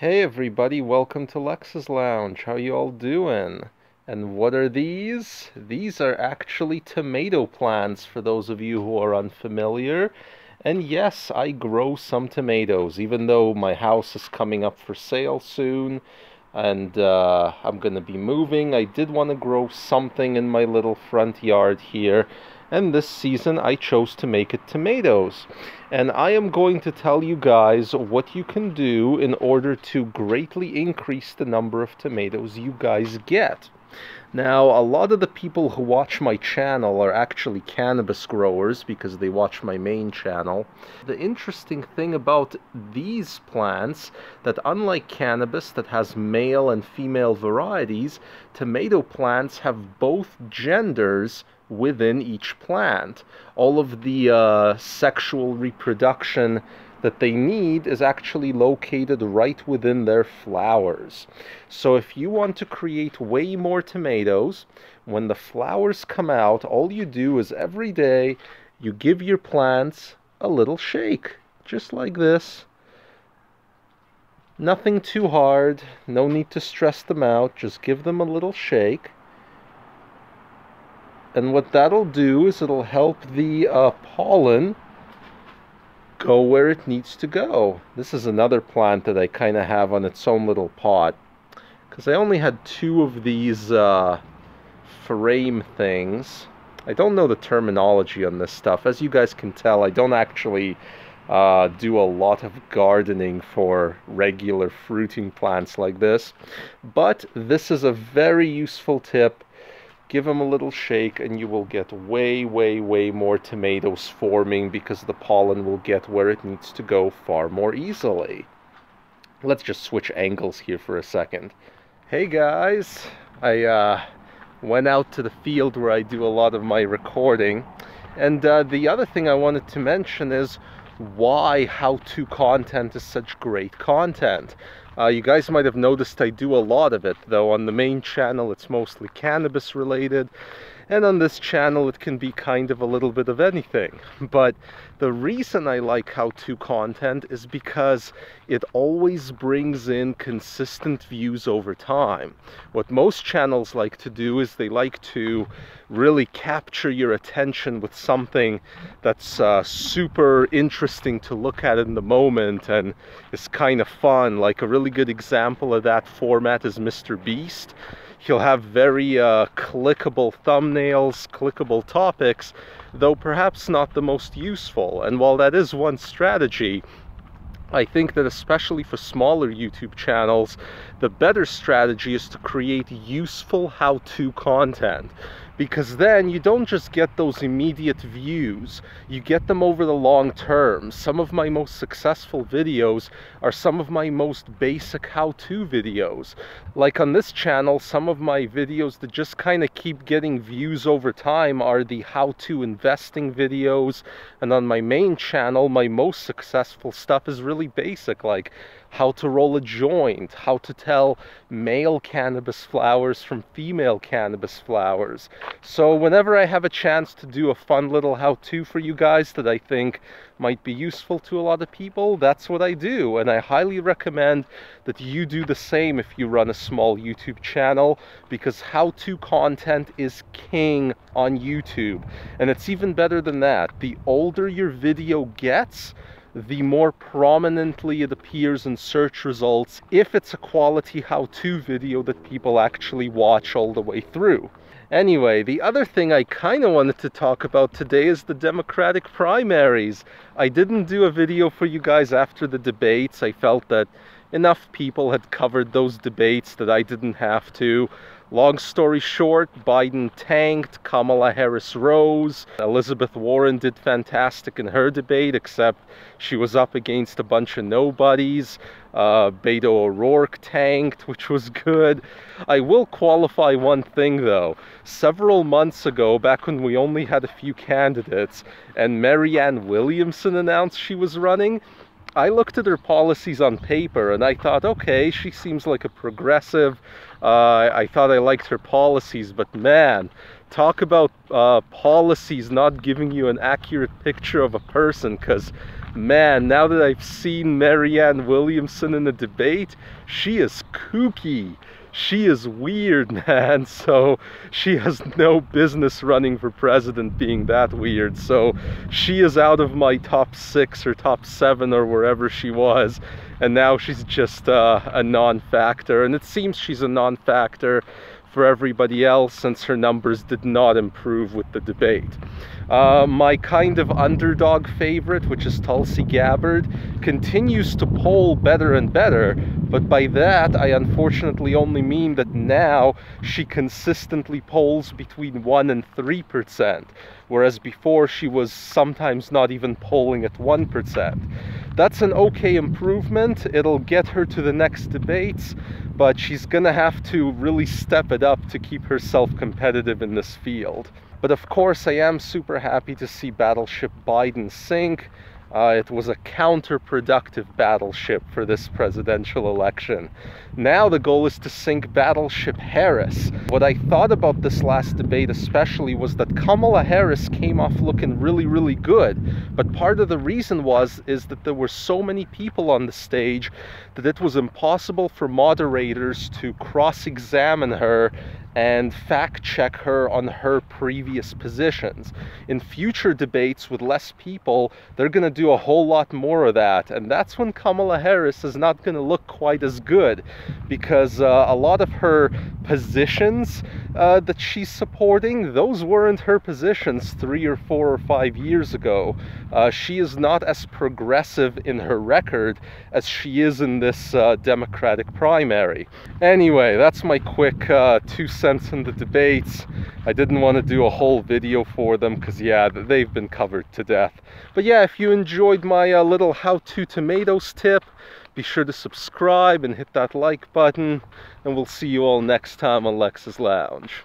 Hey everybody, welcome to Lex's Lounge. How you all doing? And what are these? These are actually tomato plants for those of you who are unfamiliar. And yes, I grow some tomatoes, even though my house is coming up for sale soon and I'm gonna be moving. I did want to grow something in my little front yard here, and this season I chose to make it tomatoes. And I am going to tell you guys what you can do in order to greatly increase the number of tomatoes you guys get. Now, a lot of the people who watch my channel are actually cannabis growers because they watch my main channel. The interesting thing about these plants, that unlike cannabis that has male and female varieties, tomato plants have both genders within each plant. All of the sexual reproduction that they need is actually located right within their flowers. So if you want to create way more tomatoes, when the flowers come out, all you do is every day you give your plants a little shake, just like this. Nothing too hard, no need to stress them out, just give them a little shake. And what that'll do is it'll help the pollen go where it needs to go. This is another plant that I kind of have on its own little pot, because I only had two of these frame things. I don't know the terminology on this stuff. As you guys can tell, I don't actually do a lot of gardening for regular fruiting plants like this, but this is a very useful tip. Give them a little shake and you will get way more tomatoes forming, because the pollen will get where it needs to go far more easily. Let's just switch angles here for a second. Hey guys, I went out to the field where I do a lot of my recording, and the other thing I wanted to mention is why how-to content is such great content. You guys might have noticed I do a lot of it, though on the main channel it's mostly cannabis related, and on this channel it can be kind of a little bit of anything. But the reason I like how-to content is because it always brings in consistent views over time. What most channels like to do is they like to really capture your attention with something that's super interesting to look at in the moment and is kind of fun. Like a really good example of that format is Mr. Beast. He'll have very clickable thumbnails, clickable topics, though perhaps not the most useful. And while that is one strategy, I think that especially for smaller YouTube channels, the better strategy is to create useful how-to content. Because then you don't just get those immediate views, you get them over the long term. Some of my most successful videos are some of my most basic how-to videos. Like on this channel, some of my videos that just kind of keep getting views over time are the how-to investing videos. And on my main channel, my most successful stuff is really basic, like how to roll a joint, how to tell male cannabis flowers from female cannabis flowers. So whenever I have a chance to do a fun little how-to for you guys that I think might be useful to a lot of people, that's what I do. And I highly recommend that you do the same if you run a small YouTube channel, because how-to content is king on YouTube. And it's even better than that. The older your video gets, the more prominently it appears in search results if it's a quality how-to video that people actually watch all the way through. Anyway, the other thing I kind of wanted to talk about today is the Democratic primaries. I didn't do a video for you guys after the debates. I felt that enough people had covered those debates that I didn't have to. Long story short, Biden tanked, Kamala Harris rose, Elizabeth Warren did fantastic in her debate, except she was up against a bunch of nobodies. Beto O'Rourke tanked, which was good. I will qualify one thing though. Several months ago, back when we only had a few candidates, and Marianne Williamson announced she was running, I looked at her policies on paper and I thought, okay, she seems like a progressive. I thought I liked her policies, but man, talk about policies not giving you an accurate picture of a person, because Man, now that I've seen Marianne Williamson in the debate, she is kooky. She is weird, man. So she has no business running for president being that weird. So she is out of my top 6 or top 7 or wherever she was. And now she's just a non-factor. And it seems she's a non-factor for everybody else since her numbers did not improve with the debate. My kind of underdog favorite, which is Tulsi Gabbard, continues to poll better and better, but by that I unfortunately only mean that now she consistently polls between 1% and 3%, whereas before she was sometimes not even polling at 1%. That's an okay improvement. It'll get her to the next debates, but she's gonna have to really step it up to keep herself competitive in this field. But of course, I am super happy to see Battleship Biden sink. It was a counterproductive battleship for this presidential election. Now the goal is to sink Battleship Harris. What I thought about this last debate especially was that Kamala Harris came off looking really, really good. But part of the reason is that there were so many people on the stage that it was impossible for moderators to cross-examine her and fact-check her on her previous positions. In future debates with less people, they're going to do a whole lot more of that, and that's when Kamala Harris is not going to look quite as good, because a lot of her positions that she's supporting, those weren't her positions 3 or 4 or 5 years ago. She is not as progressive in her record as she is in this Democratic primary. Anyway, that's my quick 2 cents in the debates. I didn't want to do a whole video for them because, yeah, they've been covered to death. But yeah, if you enjoyed my little how-to tomatoes tip, be sure to subscribe and hit that like button, and we'll see you all next time on Lex's Lounge.